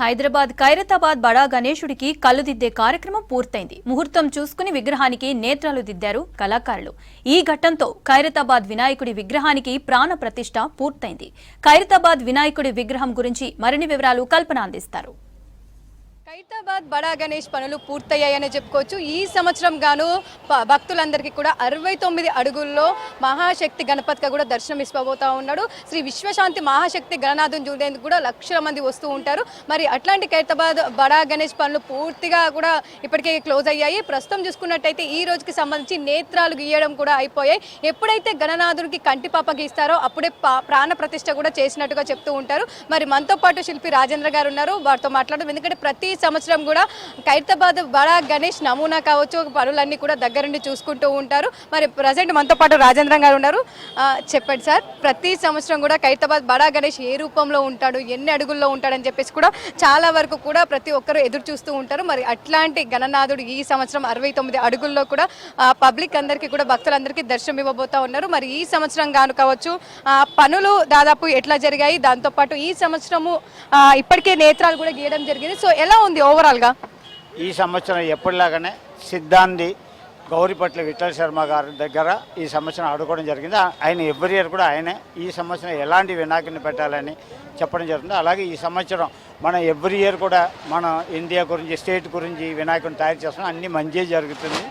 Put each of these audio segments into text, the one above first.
హైదరాబాద్ ఖైరతాబాద్ బడా గణేశుడికి కళ్ళు దిద్దే కార్యక్రమం పూర్తయింది. ముహూర్తం చూసుకుని విగ్రహానికి నేత్రాలు దిద్దారు కళాకారులు. ఈ ఘట్టంతో ఖైరతాబాద్ వినాయకుడి విగ్రహానికి ప్రాణ ప్రతిష్ఠ పూర్తయింది. ఖైరతాబాద్ వినాయకుడి విగ్రహం గురించి మరిన్ని వివరాలు కల్పన అందిస్తారు. ఖైరతాబాద్ బడా గణేష్ పనులు పూర్తయ్యాయని చెప్పుకోవచ్చు. ఈ సంవత్సరం గాను భక్తులందరికీ కూడా 69 అడుగుల్లో మహాశక్తి గణపతిగా కూడా దర్శనం ఇవ్వబోతా ఉన్నాడు. శ్రీ విశ్వశాంతి మహాశక్తి గణనాథుని చూడేందుకు కూడా లక్షల మంది వస్తూ ఉంటారు. మరి అట్లాంటి ఖైరతాబాద్ బడా గణేష్ పనులు పూర్తిగా కూడా ఇప్పటికే క్లోజ్ అయ్యాయి. ప్రస్తుతం చూసుకున్నట్టయితే ఈ రోజుకి సంబంధించి నేత్రాలు గీయడం కూడా అయిపోయాయి. ఎప్పుడైతే గణనాథుడికి కంటిపాప గీస్తారో అప్పుడే ప్రాణ ప్రతిష్ఠ కూడా చేసినట్టుగా చెప్తూ ఉంటారు. మరి మనతో పాటు శిల్పి రాజేంద్ర గారు ఉన్నారు, వారితో మాట్లాడడం. ఎందుకంటే ప్రతి సంవత్సరం కూడా ఖైరతాబాద్ బడా గణేష్ నమూనా కావచ్చు పనులన్నీ కూడా దగ్గరుండి చూసుకుంటూ ఉంటారు. మరి ప్రజెంట్ మనతో పాటు రాజేంద్ర గారు ఉన్నారు. చెప్పండి సార్, ప్రతి సంవత్సరం కూడా ఖైరతాబాద్ బడా గణేష్ ఏ రూపంలో ఉంటాడు, ఎన్ని అడుగుల్లో ఉంటాడని చెప్పేసి కూడా చాలా వరకు కూడా ప్రతి ఒక్కరు ఎదురు చూస్తూ ఉంటారు. మరి అట్లాంటి గణనాథుడు ఈ సంవత్సరం 69 అడుగుల్లో కూడా పబ్లిక్ అందరికీ కూడా భక్తులందరికీ దర్శనం ఇవ్వబోతా ఉన్నారు. మరి ఈ సంవత్సరం గాను కావచ్చు పనులు దాదాపు ఎట్లా జరిగాయి, దాంతోపాటు ఈ సంవత్సరము ఇప్పటికే నేత్రాలు కూడా గీయడం జరిగింది. సో ఎలా ఉంది ఓవరాల్గా? ఈ సంవత్సరం ఎప్పటిలాగానే సిద్ధాంతి గౌరిపట్ల విఠల్ శర్మ గారి దగ్గర ఈ సంవత్సరం అడుకోవడం జరిగింది. ఆయన ఎవ్రీ ఇయర్ కూడా ఆయనే ఈ సంవత్సరం ఎలాంటి వినాయకుడిని పెట్టాలని చెప్పడం జరుగుతుంది. అలాగే ఈ సంవత్సరం మనం ఎవ్రీ ఇయర్ కూడా మన ఇండియా గురించి స్టేట్ గురించి వినాయకుడిని తయారు చేస్తున్నాం, అన్నీ మంచి జరుగుతుంది.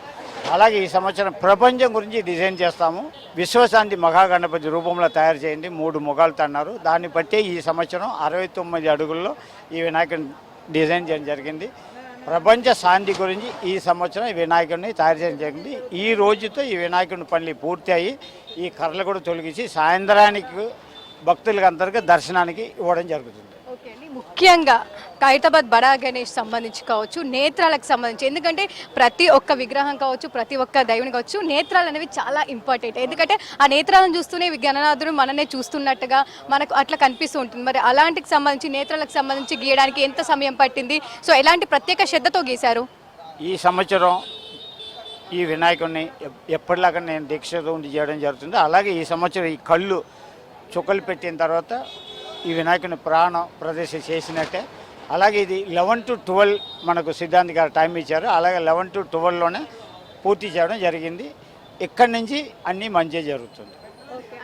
అలాగే ఈ సంవత్సరం ప్రపంచం గురించి డిజైన్ చేస్తాము. విశ్వశాంతి మహాగణపతి రూపంలో తయారు చేయండి, 3 ముఖాలతో అన్నారు. దాన్ని బట్టి ఈ సంవత్సరం 69 అడుగుల్లో ఈ వినాయకుడిని డిజైన్ చేయడం జరిగింది. ప్రపంచ శాంతి గురించి ఈ సంవత్సరం ఈ వినాయకుడిని తయారు చేయడం జరిగింది. ఈ రోజుతో ఈ వినాయకుడిని పనులు పూర్తి అయ్యి ఈ కర్రలు కూడా తొలగించి సాయంత్రానికి భక్తులకి అందరికీ దర్శనానికి ఇవ్వడం జరుగుతుంది. ఓకే అండి, ముఖ్యంగా ఖైరతాబాద్ బడా గణేష్ సంబంధించి కావచ్చు, నేత్రాలకు సంబంధించి, ఎందుకంటే ప్రతి ఒక్క విగ్రహం కావచ్చు, ప్రతి ఒక్క దైవుని కావచ్చు, నేత్రాలు అనేవి చాలా ఇంపార్టెంట్. ఎందుకంటే ఆ నేత్రాలను చూస్తూనే గణనాథుడు మననే చూస్తున్నట్టుగా మనకు అట్లా కనిపిస్తూ ఉంటుంది. మరి అలాంటికి సంబంధించి నేత్రాలకు సంబంధించి గీయడానికి ఎంత సమయం పట్టింది? సో ఎలాంటి ప్రత్యేక శ్రద్ధతో గీశారు? ఈ సంవత్సరం ఈ వినాయకుడిని ఎప్పటిలాగా నేను దీక్షతో ఉండి చేయడం జరుగుతుంది. అలాగే ఈ సంవత్సరం ఈ కళ్ళు చుక్కలు పెట్టిన తర్వాత ఈ వినాయకుని ప్రాణ ప్రదర్శన చేసినట్టే. అలాగే ఇది 11 to 12 మనకు సిద్ధాంతి గారు టైం ఇచ్చారు. అలాగే 11 to 12లోనే పూర్తి చేయడం జరిగింది. ఇక్కడి నుంచి అన్నీ మంచిగా జరుగుతుంది.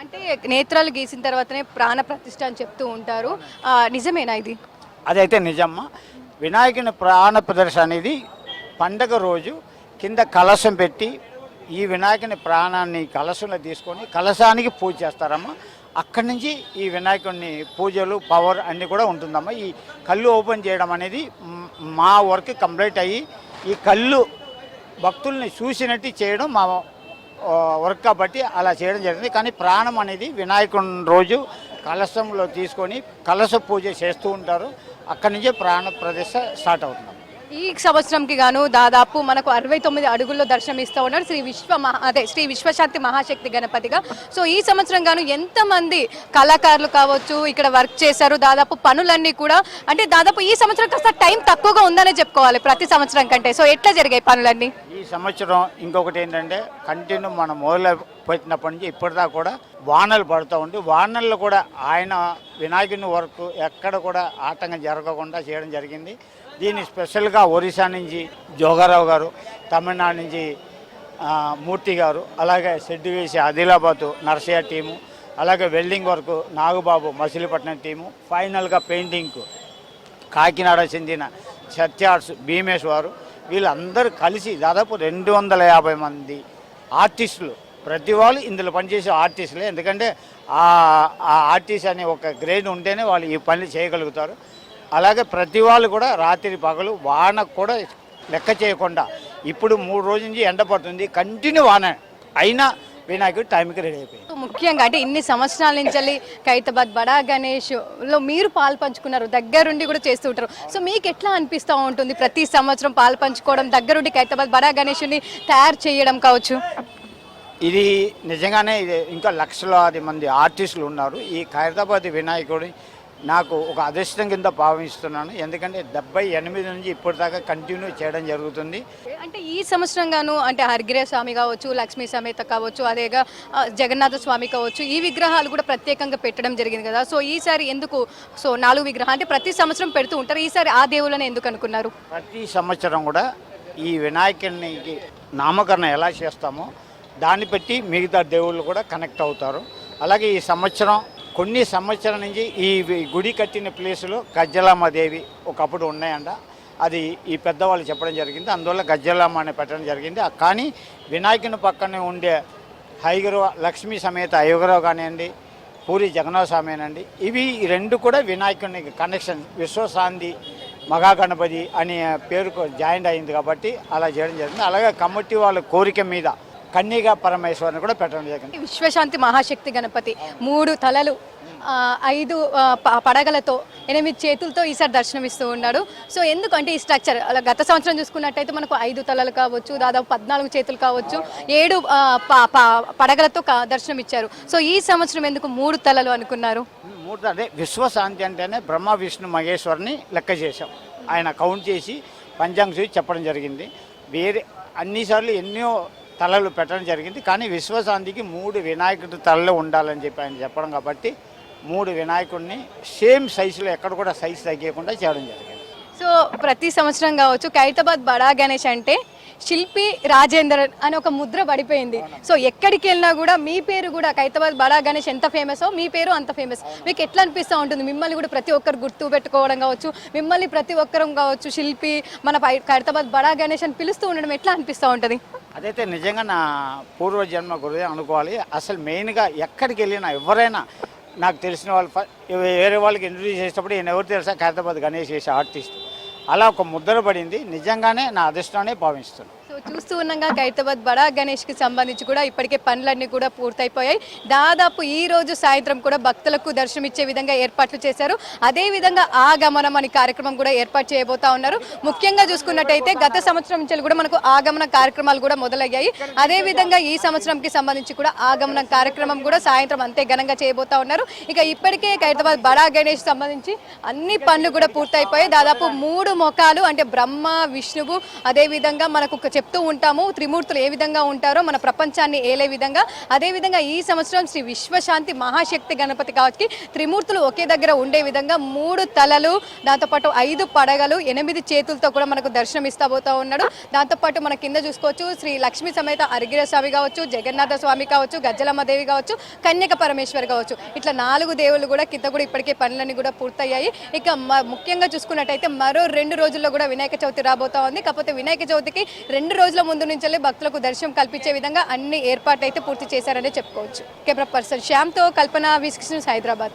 అంటే నేత్రాలు గీసిన తర్వాతనే ప్రాణ ప్రతిష్ఠ అని చెప్తూ ఉంటారు, నిజమేనా ఇది? అదైతే నిజమ్మా. వినాయకుని ప్రాణ ప్రదర్శన అనేది పండగ రోజు కింద కలశం పెట్టి ఈ వినాయకుని ప్రాణాన్ని కలశంలో తీసుకొని కలశానికి పూజ చేస్తారమ్మా. అక్కడి నుంచి ఈ వినాయకుడిని పూజలు పవర్ అన్నీ కూడా ఉంటుందమ్మా. ఈ కళ్ళు ఓపెన్ చేయడం అనేది మా వర్క్ కంప్లీట్ అయ్యి ఈ కళ్ళు భక్తుల్ని చూసినట్టు చేయడం మా వర్క్ కాబట్టి అలా చేయడం జరిగింది. కానీ ప్రాణం అనేది వినాయకుని రోజు కలశంలో తీసుకొని కలశ పూజ చేస్తూ ఉంటారు. అక్కడి నుంచే ప్రాణ ప్రతిష్ఠ స్టార్ట్ అవుతుంది. ఈ సంవత్సరంకి గాను దాదాపు మనకు 69 అడుగుల్లో దర్శనం ఇస్తూ ఉన్నారు శ్రీ విశ్వశాంతి మహాశక్తి గణపతిగా. సో ఈ సంవత్సరం గాను ఎంతమంది కళాకారులు కావచ్చు ఇక్కడ వర్క్ చేశారు, దాదాపు పనులన్నీ కూడా, అంటే దాదాపు ఈ సంవత్సరం కాస్త టైం తక్కువగా ఉందనే చెప్పుకోవాలి ప్రతి సంవత్సరం కంటే. సో ఎట్లా జరిగాయి పనులన్నీ ఈ సంవత్సరం? ఇంకొకటి ఏంటంటే కంటిన్యూ మనం మొదలుపెట్టినప్పటి నుంచి ఇప్పటిదాకా కూడా వానలు పడుతూ ఉండి వానల్లో కూడా ఆయన వినాయకుని వర్క్ ఎక్కడ కూడా ఆటంకం జరగకుండా చేయడం జరిగింది. దీన్ని స్పెషల్గా ఒరిస్సా నుంచి జోగారావు గారు, తమిళనాడు నుంచి మూర్తి గారు, అలాగే షెడ్డు వేసి ఆదిలాబాద్ నర్సయ్య టీము, అలాగే welding work Nagababu Machilipatnam team, ఫైనల్గా పెయింటింగ్ కాకినాడ చెందిన సత్యార్ట్స్ భీమేష్ వారు, వీళ్ళందరూ కలిసి దాదాపు 250 మంది ఆర్టిస్టులు. ప్రతి వాళ్ళు ఇందులో పనిచేసే ఆర్టిస్టులే. ఎందుకంటే ఆ ఆర్టిస్ట్ అనే ఒక గ్రేడ్ ఉంటేనే వాళ్ళు ఈ పనులు చేయగలుగుతారు. అలాగే ప్రతి వాళ్ళు కూడా రాత్రి పగలు వాన కూడా లెక్క చేయకుండా, ఇప్పుడు 3 రోజుల నుంచి ఎండ పడుతుంది, కంటిన్యూ వాన అయినా వినాయకుడు టైంకి రెడీ అయిపోయింది. ముఖ్యంగా అంటే ఇన్ని సంవత్సరాల నుంచి ఖైరతాబాద్ బడా గణేష్లో మీరు పాలు పంచుకున్నారు, దగ్గరుండి కూడా చేస్తూ ఉంటారు. సో మీకు ఎట్లా అనిపిస్తూ ఉంటుంది ప్రతి సంవత్సరం పాలు పంచుకోవడం, దగ్గరుండి ఖైరతాబాద్ బడా గణేష్ని తయారు చేయడం కావచ్చు? ఇది నిజంగానే ఇది ఇంకా లక్షలాది మంది ఆర్టిస్టులు ఉన్నారు. ఈ ఖైరతాబాద్ వినాయకుడి నాకు ఒక అదృష్టం కింద భావిస్తున్నాను. ఎందుకంటే 78 నుంచి ఇప్పటిదాకా కంటిన్యూ చేయడం జరుగుతుంది. అంటే ఈ సంవత్సరం గాను అంటే హరిగిరే స్వామి కావచ్చు, లక్ష్మీ సమేత కావచ్చు, అదేగా జగన్నాథ స్వామి కావచ్చు, ఈ విగ్రహాలు కూడా ప్రత్యేకంగా పెట్టడం జరిగింది కదా. సో ఈసారి ఎందుకు 4 విగ్రహాలు అంటే ప్రతి సంవత్సరం పెడుతూ ఉంటారు, ఈసారి ఆ దేవుళ్ళని ఎందుకు అనుకున్నారు? ప్రతి సంవత్సరం కూడా ఈ వినాయకునికి నామకరణం ఎలా చేస్తామో దాన్ని బట్టి మిగతా దేవుళ్ళు కూడా కనెక్ట్ అవుతారు. అలాగే ఈ సంవత్సరం కొన్ని సంవత్సరాల నుంచి ఈ గుడి కట్టిన ప్లేసులో గజ్జలమ్మ ఒకప్పుడు ఉన్నాయంట. అది ఈ పెద్దవాళ్ళు చెప్పడం జరిగింది, అందువల్ల గజ్జలమ్మ అని పెట్టడం జరిగింది. కానీ వినాయకుని పక్కనే ఉండే హైగురవ లక్ష్మీ సమేత అయ్యగురవ కానివ్వండి, పూరి జగన్నాథ స్వామి అనండి, ఇవి రెండు కూడా వినాయకునికి కనెక్షన్ విశ్వశాంతి మహాగణపతి అనే పేరుకు జాయింట్ అయింది కాబట్టి అలా చేయడం జరిగింది. అలాగే కమిటీ వాళ్ళ కోరిక మీద కన్యగా పరమేశ్వరిని కూడా పెట్టడం జరిగింది. విశ్వశాంతి మహాశక్తి గణపతి 3 తలలు 5 పడగలతో 8 చేతులతో ఈసారి దర్శనమిస్తూ ఉన్నాడు. సో ఎందుకంటే ఈ స్ట్రక్చర్ అలా గత సంవత్సరం చూసుకున్నట్టయితే మనకు 5 తలలు కావచ్చు, దాదాపు 14 చేతులు కావచ్చు, 7 పడగలతో దర్శనం ఇచ్చారు. సో ఈ సంవత్సరం ఎందుకు 3 తలలు అనుకున్నారు? 3 అంటే విశ్వశాంతి అంటేనే బ్రహ్మ విష్ణు మహేశ్వరిని లెక్క చేశాం. ఆయన కౌంట్ చేసి పంచాంగ చూసి చెప్పడం జరిగింది. వేరే అన్నిసార్లు ఎన్నో తలలు పెట్టడం జరిగింది, కానీ విశ్వశాంతికి 3 వినాయకుడి తలలు ఉండాలని చెప్పి ఆయన చెప్పడం కాబట్టి 3 వినాయకుడిని సేమ్ సైజులో ఎక్కడ కూడా సైజు తగ్గకుండా చేయడం జరిగింది. సో ప్రతి సంవత్సరం కావచ్చు ఖైరతాబాద్ బడా గణేష్ అంటే శిల్పి రాజేందర్ అని ఒక ముద్ర పడిపోయింది. సో ఎక్కడికి వెళ్ళినా కూడా మీ పేరు కూడా ఖైరతాబాద్ బడా గణేష్ ఎంత ఫేమసో మీ పేరు అంత ఫేమస్. మీకు ఎట్లా అనిపిస్తూ ఉంటుంది? మిమ్మల్ని కూడా ప్రతి ఒక్కరు గుర్తు పెట్టుకోవడం కావచ్చు, మిమ్మల్ని ప్రతి ఒక్కరం కావచ్చు శిల్పి మన ఖైరతాబాద్ బడా గణేష్ అని పిలుస్తూ ఉండడం ఎట్లా అనిపిస్తూ ఉంటుంది? అదైతే నిజంగా నా పూర్వజన్మ గురుదే అనుకోవాలి. అసలు మెయిన్గా ఎక్కడికి వెళ్ళినా ఎవరైనా నాకు తెలిసిన వాళ్ళు వేరే వాళ్ళకి ఇంట్రడ్యూస్ చేసేటప్పుడు ఈయన ఎవరు తెలుసా, ఖైరతాబాద్ గణేష్ చేసే ఆర్టిస్ట్, అలా ఒక ముద్ర పడింది. నిజంగానే నా అదృష్టాన్ని భావిస్తున్నాను. సో చూస్తూ ఉన్నాగా ఖైరతాబాద్ బడా గణేష్కి సంబంధించి కూడా ఇప్పటికే పనులన్నీ కూడా పూర్తయిపోయాయి. దాదాపు ఈ రోజు సాయంత్రం కూడా భక్తులకు దర్శనమిచ్చే విధంగా ఏర్పాట్లు చేశారు. అదేవిధంగా ఆగమనం అనే కార్యక్రమం కూడా ఏర్పాటు చేయబోతా ఉన్నారు. ముఖ్యంగా చూసుకున్నట్టయితే గత సంవత్సరం నుంచి కూడా మనకు ఆగమన కార్యక్రమాలు కూడా మొదలయ్యాయి. అదేవిధంగా ఈ సంవత్సరంకి సంబంధించి కూడా ఆగమన కార్యక్రమం కూడా సాయంత్రం అంతే ఘనంగా చేయబోతా ఉన్నారు. ఇక ఇప్పటికే ఖైరతాబాద్ బడా గణేష్ సంబంధించి అన్ని పనులు కూడా పూర్తయిపోయాయి. దాదాపు 3 ముఖాలు అంటే బ్రహ్మ విష్ణువు, అదేవిధంగా మనకు చెప్తూ ఉంటాము త్రిమూర్తులు ఏ విధంగా ఉంటారో మన ప్రపంచాన్ని ఏలే విధంగా, అదేవిధంగా ఈ సంవత్సరం శ్రీ విశ్వశాంతి మహాశక్తి గణపతి కావచ్చు త్రిమూర్తులు ఒకే దగ్గర ఉండే విధంగా 3 తలలు, దాంతోపాటు 5 పడగలు, 8 చేతులతో కూడా మనకు దర్శనం ఇస్తాబోతా ఉన్నాడు. దాంతోపాటు మన కింద చూసుకోవచ్చు శ్రీ లక్ష్మీ సమేత హరిగిర స్వామి కావచ్చు, జగన్నాథ స్వామి కావచ్చు, గజ్జలమ్మ దేవి కావచ్చు, కన్యక పరమేశ్వరి కావచ్చు, ఇట్లా 4 దేవుళ్ళు కూడా కింద కూడా ఇప్పటికే పనులన్నీ కూడా పూర్తయ్యాయి. ఇక ముఖ్యంగా చూసుకున్నట్టయితే మరో 2 రోజుల్లో కూడా వినాయక చవితి రాబోతా ఉంది. కాకపోతే వినాయక చవితికి 2 రోజుల ముందు నుంచెల్లే భక్తులకు దర్శనం కల్పించే విధంగా అన్ని ఏర్పాట్లు అయితే పూర్తి చేశారనే చెప్పుకోవచ్చు. కెమెరా పర్సన్ శ్యామ్తో కల్పన, వి6 న్యూస్, హైదరాబాద్.